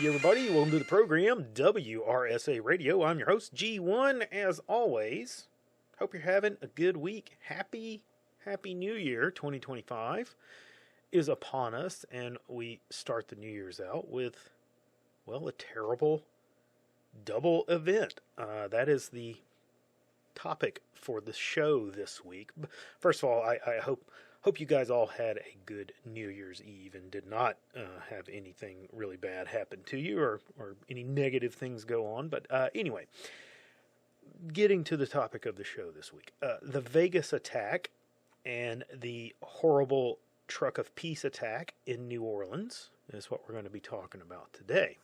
everybody. Welcome to the program, WRSA Radio. I'm your host, G1, as always. Hope you're having a good week. Happy New Year. 2025 is upon us, and we start the New Year's out with, well, a terrible double event. That is the topic for the show this week. First of all, I hope you guys all had a good New Year's Eve and did not have anything really bad happen to you or any negative things go on. But anyway, getting to the topic of the show this week, the Vegas attack and the horrible Truck of Peace attack in New Orleans is what we're going to be talking about today.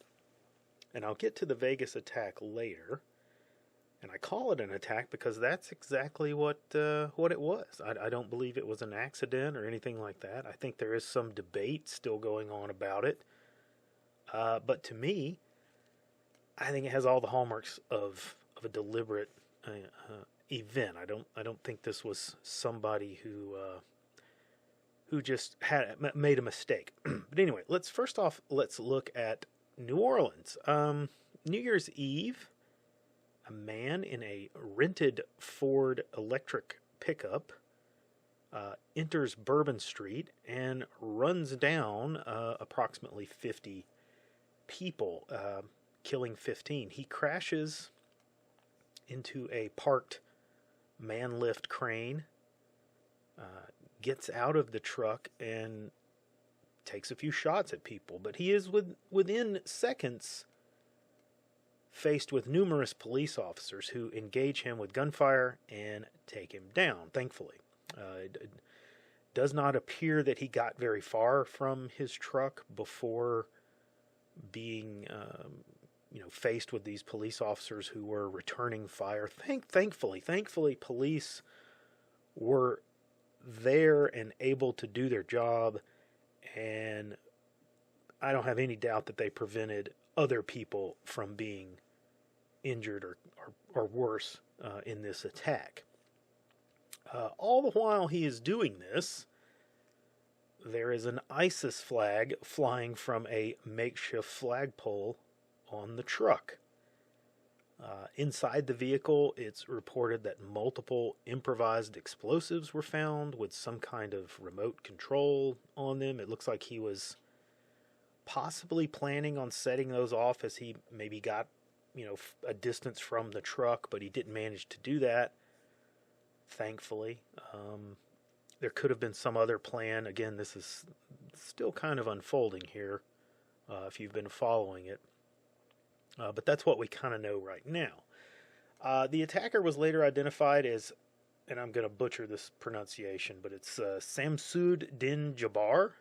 And I'll get to the Vegas attack later. And I call it an attack because that's exactly what it was. I don't believe it was an accident or anything like that. I think there is some debate still going on about it. But to me, I think it has all the hallmarks of a deliberate event. I don't think this was somebody who just made a mistake. But anyway, let's look at New Orleans. New Year's Eve. A man in a rented Ford electric pickup enters Bourbon Street and runs down approximately 50 people, killing 15. He crashes into a parked man lift crane, gets out of the truck, and takes a few shots at people. But he is within seconds faced with numerous police officers who engage him with gunfire and take him down, thankfully. It does not appear that he got very far from his truck before being faced with these police officers who were returning fire. Thankfully, police were there and able to do their job, and I don't have any doubt that they prevented other people from being injured or worse in this attack. All the while he is doing this, there is an ISIS flag flying from a makeshift flagpole on the truck. Inside the vehicle, it's reported that multiple improvised explosives were found with some kind of remote control on them. It looks like he was possibly planning on setting those off as he maybe got a distance from the truck, but he didn't manage to do that, thankfully. There could have been some other plan. Again, this is still kind of unfolding here, if you've been following it. But that's what we kind of know right now. The attacker was later identified as, and I'm going to butcher this pronunciation, but it's Samsud Din Jabbar.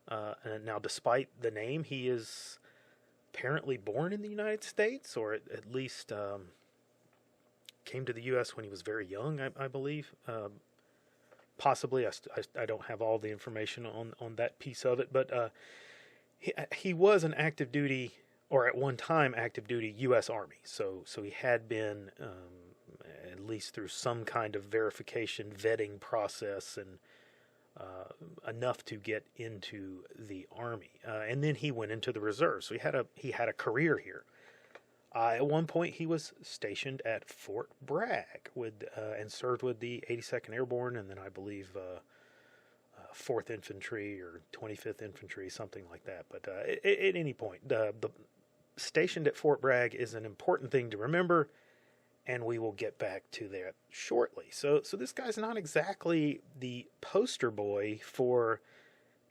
And now, despite the name, he is apparently born in the United States, or at least came to the U.S. when he was very young, I believe. Possibly, I don't have all the information on that piece of it, but he was an active duty, or at one time active duty U.S. Army. So he had been, at least through some kind of verification, vetting process, and enough to get into the Army, and then he went into the reserve. So he had a career here. At one point, he was stationed at Fort Bragg and served with the 82nd Airborne, and then I believe 4th Infantry or 25th Infantry, something like that. But at any point, the stationed at Fort Bragg is an important thing to remember, and we will get back to that shortly. So this guy's not exactly the poster boy for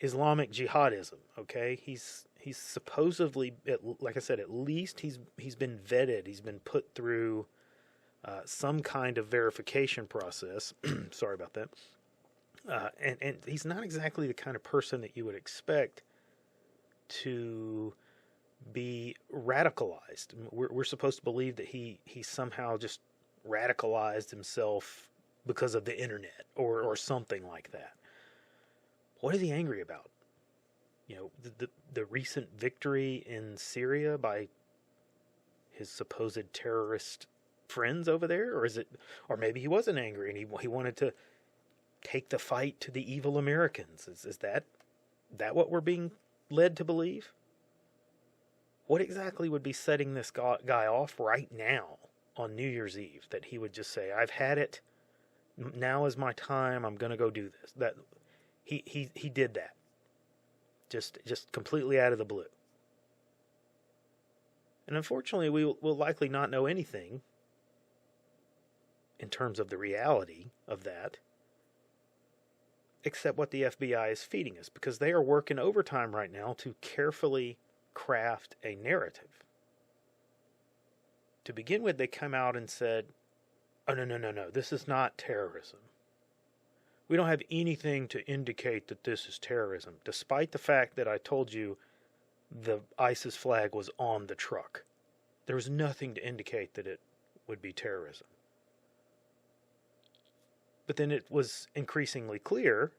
Islamic jihadism, okay? He's supposedly, like I said, at least he's been vetted. He's been put through some kind of verification process. Sorry about that. And he's not exactly the kind of person that you would expect to be radicalized. We're supposed to believe that he somehow just radicalized himself because of the internet or something like that. What is he angry about? The recent victory in Syria by his supposed terrorist friends over there, or maybe he wasn't angry and he wanted to take the fight to the evil Americans. Is that what we're being led to believe? What exactly would be setting this guy off right now on New Year's Eve that he would just say, I've had it, now is my time, I'm going to go do this? That he did that. Just completely out of the blue. And unfortunately, we will likely not know anything in terms of the reality of that, except what the FBI is feeding us, because they are working overtime right now to carefully craft a narrative. To begin with, they come out and said, oh, no, this is not terrorism. We don't have anything to indicate that this is terrorism, despite the fact that I told you the ISIS flag was on the truck. There was nothing to indicate that it would be terrorism. But then it was increasingly clear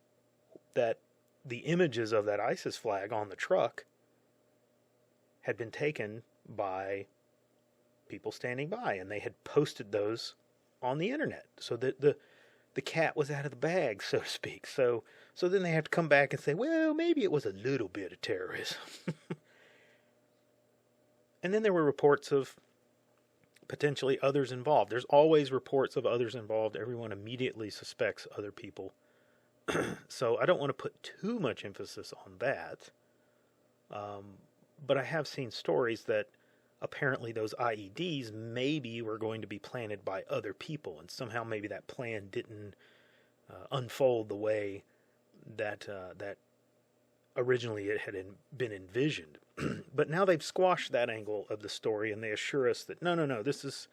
that the images of that ISIS flag on the truck had been taken by people standing by, and they had posted those on the internet, so that the cat was out of the bag, so to speak. So then they have to come back and say, well, maybe it was a little bit of terrorism. And then there were reports of potentially others involved. There's always reports of others involved. Everyone immediately suspects other people. So I don't want to put too much emphasis on that. But I have seen stories that apparently those IEDs maybe were going to be planted by other people, and somehow maybe that plan didn't unfold the way that originally it had been envisioned. But now they've squashed that angle of the story, and they assure us that no, this is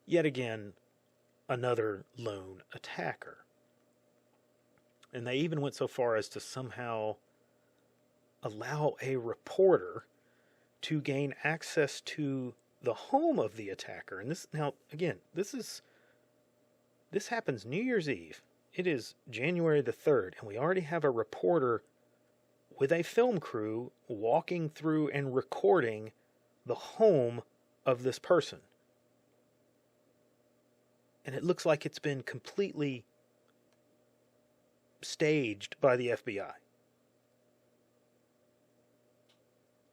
yet again another lone attacker. And they even went so far as to somehow allow a reporter to gain access to the home of the attacker. And this, now, again, this happens New Year's Eve. It is January the 3rd, and we already have a reporter with a film crew walking through and recording the home of this person. And it looks like it's been completely staged by the FBI.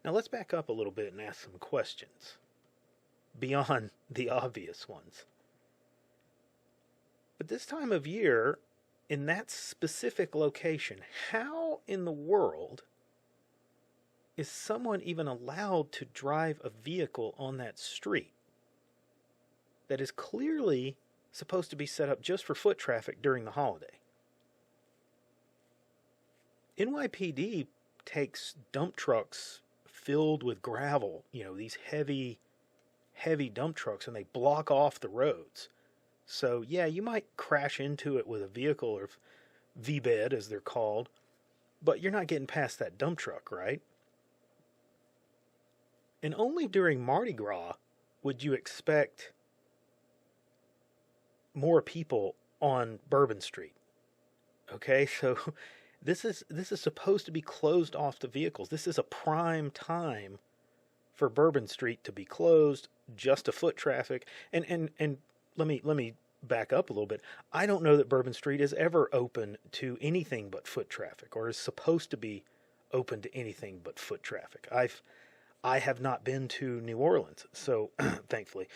Now let's back up a little bit and ask some questions beyond the obvious ones. But this time of year, in that specific location, how in the world is someone even allowed to drive a vehicle on that street that is clearly supposed to be set up just for foot traffic during the holiday? NYPD takes dump trucks filled with gravel, these heavy dump trucks, and they block off the roads. So, yeah, you might crash into it with a vehicle, or V-bed as they're called, but you're not getting past that dump truck, right? And only during Mardi Gras would you expect more people on Bourbon Street. Okay, so this is supposed to be closed off to vehicles. This is a prime time for Bourbon Street to be closed just to foot traffic. And let me back up a little bit. I don't know that Bourbon Street is ever open to anything but foot traffic, or is supposed to be open to anything but foot traffic. I have not been to New Orleans, so thankfully.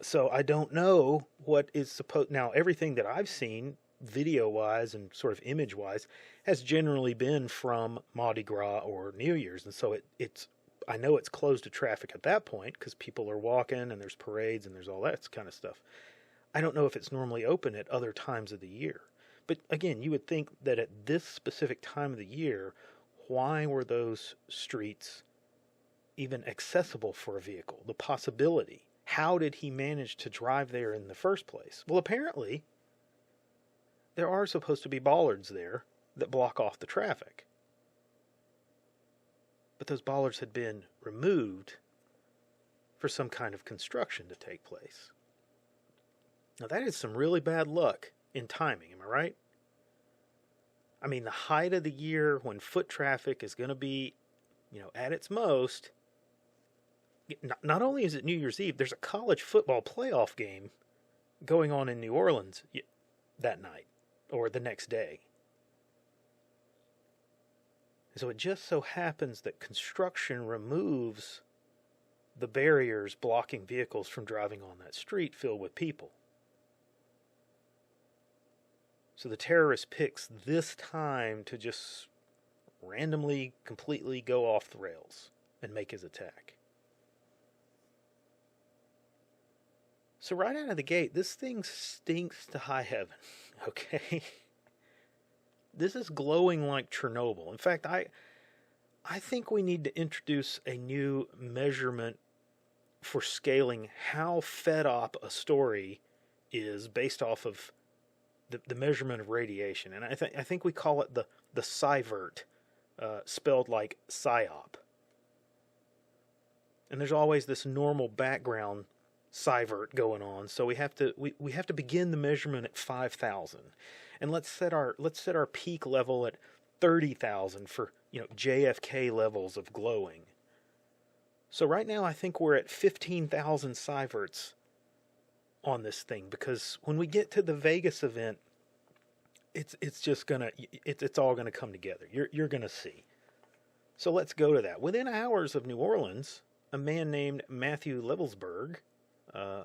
So I don't know what is supposed. Now, everything that I've seen, video-wise and sort of image-wise, has generally been from Mardi Gras or New Year's, and so it's. I know it's closed to traffic at that point because people are walking and there's parades and there's all that kind of stuff. I don't know if it's normally open at other times of the year. But again, you would think that at this specific time of the year, why were those streets even accessible for a vehicle? The possibility. How did he manage to drive there in the first place? Well, apparently, there are supposed to be bollards there that block off the traffic. But those bollards had been removed for some kind of construction to take place. Now that is some really bad luck in timing, am I right? I mean, the height of the year when foot traffic is going to be, at its most. Not only is it New Year's Eve, there's a college football playoff game going on in New Orleans that night or the next day. So it just so happens that construction removes the barriers blocking vehicles from driving on that street filled with people. So the terrorist picks this time to just randomly, completely go off the rails and make his attack. So right out of the gate, this thing stinks to high heaven, okay? This is glowing like Chernobyl. In fact, I think we need to introduce a new measurement for scaling how fed up a story is based off of the measurement of radiation. And I think we call it the Psyvert, spelled like Psyop. And there's always this normal background Psyvert going on, so we have to begin the measurement at 5,000, and let's set our peak level at 30,000 for JFK levels of glowing. So right now I think we're at 15,000 Psyverts on this thing, because when we get to the Vegas event, it's all gonna come together. You're gonna see. So let's go to that. Within hours of New Orleans, a man named Matthew Levelsberg,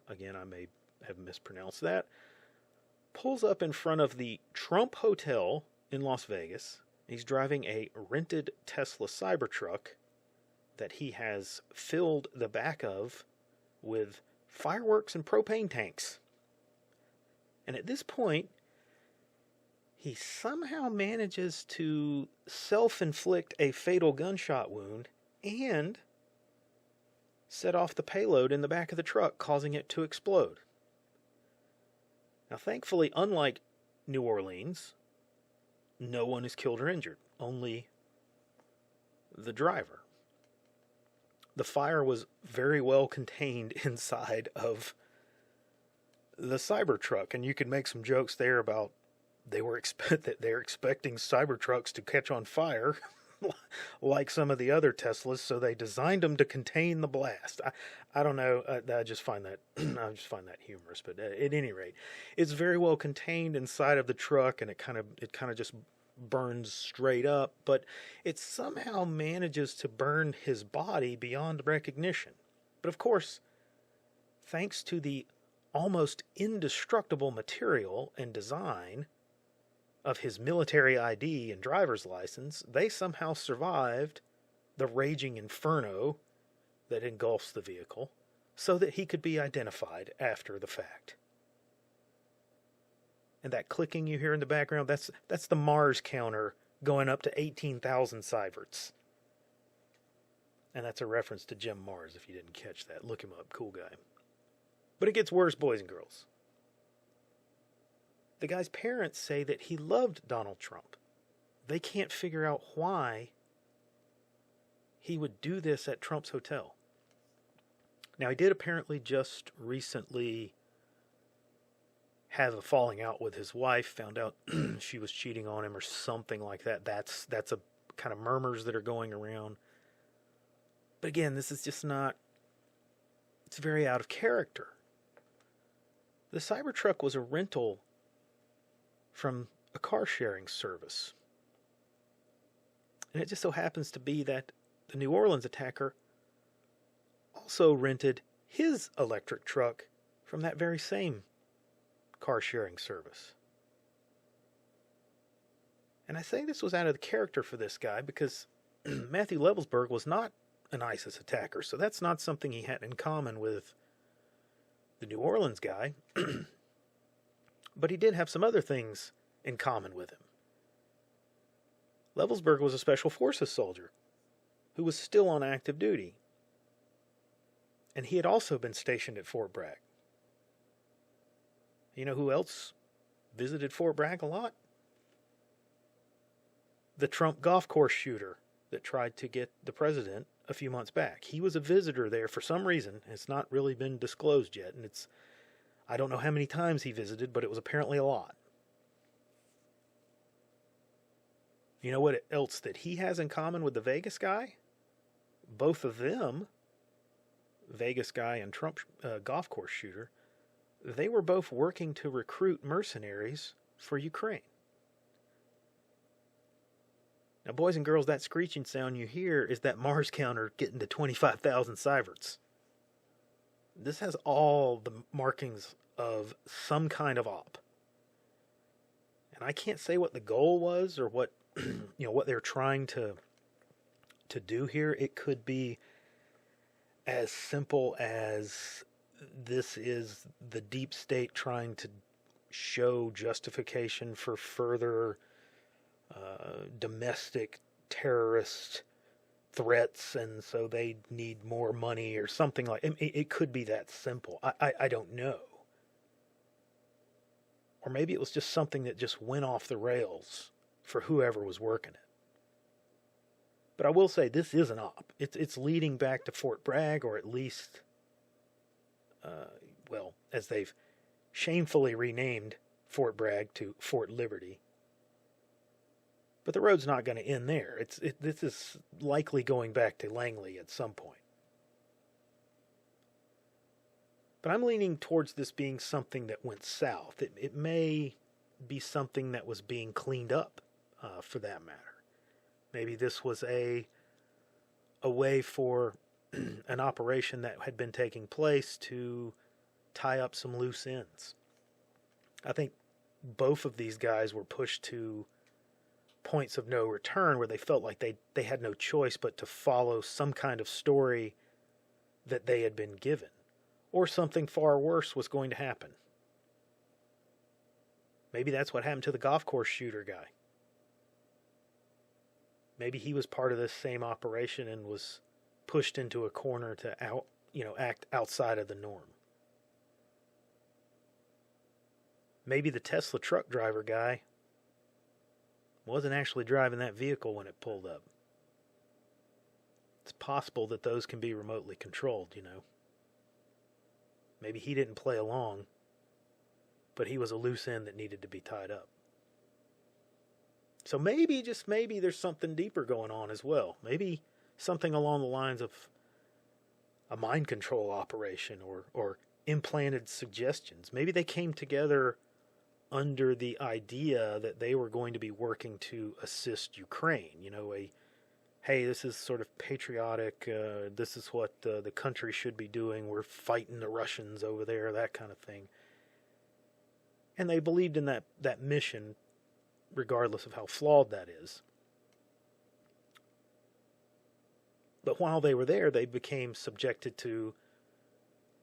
again, I may have mispronounced that, pulls up in front of the Trump Hotel in Las Vegas. He's driving a rented Tesla Cybertruck that he has filled the back of with fireworks and propane tanks. And at this point, he somehow manages to self-inflict a fatal gunshot wound and set off the payload in the back of the truck, causing it to explode. Now, thankfully, unlike New Orleans, no one is killed or injured, only the driver. The fire was very well contained inside of the Cybertruck, and you could make some jokes there about they're expecting Cybertrucks to catch on fire like some of the other Teslas, so they designed them to contain the blast. I don't know. I just find that humorous. But at any rate, it's very well contained inside of the truck, and it kind of just burns straight up. But it somehow manages to burn his body beyond recognition. But of course, thanks to the almost indestructible material and design of his military ID and driver's license, they somehow survived the raging inferno that engulfs the vehicle, so that he could be identified after the fact. And that clicking you hear in the background, that's the Mars counter going up to 18,000 Sieverts. And that's a reference to Jim Mars, if you didn't catch that. Look him up, cool guy. But it gets worse, boys and girls. The guy's parents say that he loved Donald Trump. They can't figure out why he would do this at Trump's hotel. Now, he did apparently just recently have a falling out with his wife, found out she was cheating on him or something like that. That's a kind of murmurs that are going around. But again, this is just not, it's very out of character. The Cybertruck was a rental from a car sharing service. And it just so happens to be that the New Orleans attacker also rented his electric truck from that very same car sharing service. And I say this was out of the character for this guy because Matthew Levelsberg was not an ISIS attacker, so that's not something he had in common with the New Orleans guy. But he did have some other things in common with him. Levelsberg was a Special Forces soldier who was still on active duty. And he had also been stationed at Fort Bragg. You know who else visited Fort Bragg a lot? The Trump golf course shooter that tried to get the president a few months back. He was a visitor there for some reason. It's not really been disclosed yet, and I don't know how many times he visited, but it was apparently a lot. You know what else that he has in common with the Vegas guy? Both of them, Vegas guy and Trump golf course shooter, they were both working to recruit mercenaries for Ukraine. Now, boys and girls, that screeching sound you hear is that Mars counter getting to 25,000 Sieverts. This has all the markings of some kind of op. And I can't say what the goal was or what what they're trying to do here. It could be as simple as this is the deep state trying to show justification for further domestic terrorist threats, and so they need more money or something like it. It could be that simple. I don't know. Or maybe it was just something that just went off the rails for whoever was working it. But I will say this is an op. It's leading back to Fort Bragg, or at least, as they've shamefully renamed Fort Bragg to Fort Liberty. But the road's not going to end there. This is likely going back to Langley at some point. But I'm leaning towards this being something that went south. It may be something that was being cleaned up, for that matter. Maybe this was a way for an operation that had been taking place to tie up some loose ends. I think both of these guys were pushed to points of no return where they felt like they had no choice but to follow some kind of story that they had been given, or something far worse was going to happen. Maybe that's what happened to the golf course shooter guy. Maybe he was part of this same operation and was pushed into a corner to act outside of the norm. Maybe the Tesla truck driver guy wasn't actually driving that vehicle when it pulled up. It's possible that those can be remotely controlled, Maybe he didn't play along, but he was a loose end that needed to be tied up. So maybe, just maybe, there's something deeper going on as well. Maybe something along the lines of a mind control operation or implanted suggestions. Maybe they came together under the idea that they were going to be working to assist Ukraine. Hey, this is sort of patriotic, this is what the country should be doing, we're fighting the Russians over there, that kind of thing. And they believed in that mission, regardless of how flawed that is. But while they were there, they became subjected to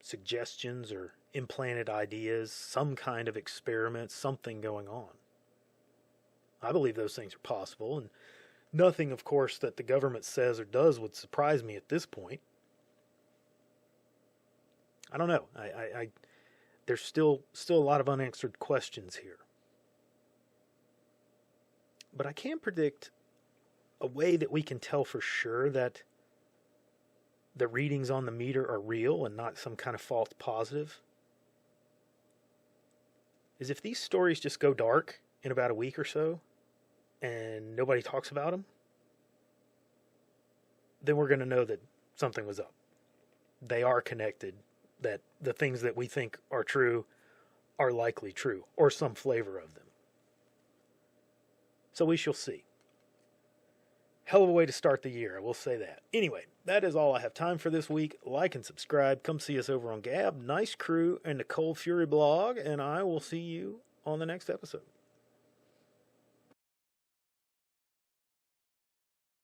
suggestions or implanted ideas, some kind of experiment, something going on. I believe those things are possible, and nothing, of course, that the government says or does would surprise me at this point. I don't know. There's still a lot of unanswered questions here. But I can predict a way that we can tell for sure that the readings on the meter are real and not some kind of false positive, is if these stories just go dark in about a week or so and nobody talks about them, then we're going to know that something was up. They are connected, that the things that we think are true are likely true, or some flavor of them. So we shall see. Hell of a way to start the year, I will say that. Anyway, that is all I have time for this week. Like and subscribe. Come see us over on Gab, Nice Crew, and the Cold Fury blog, and I will see you on the next episode.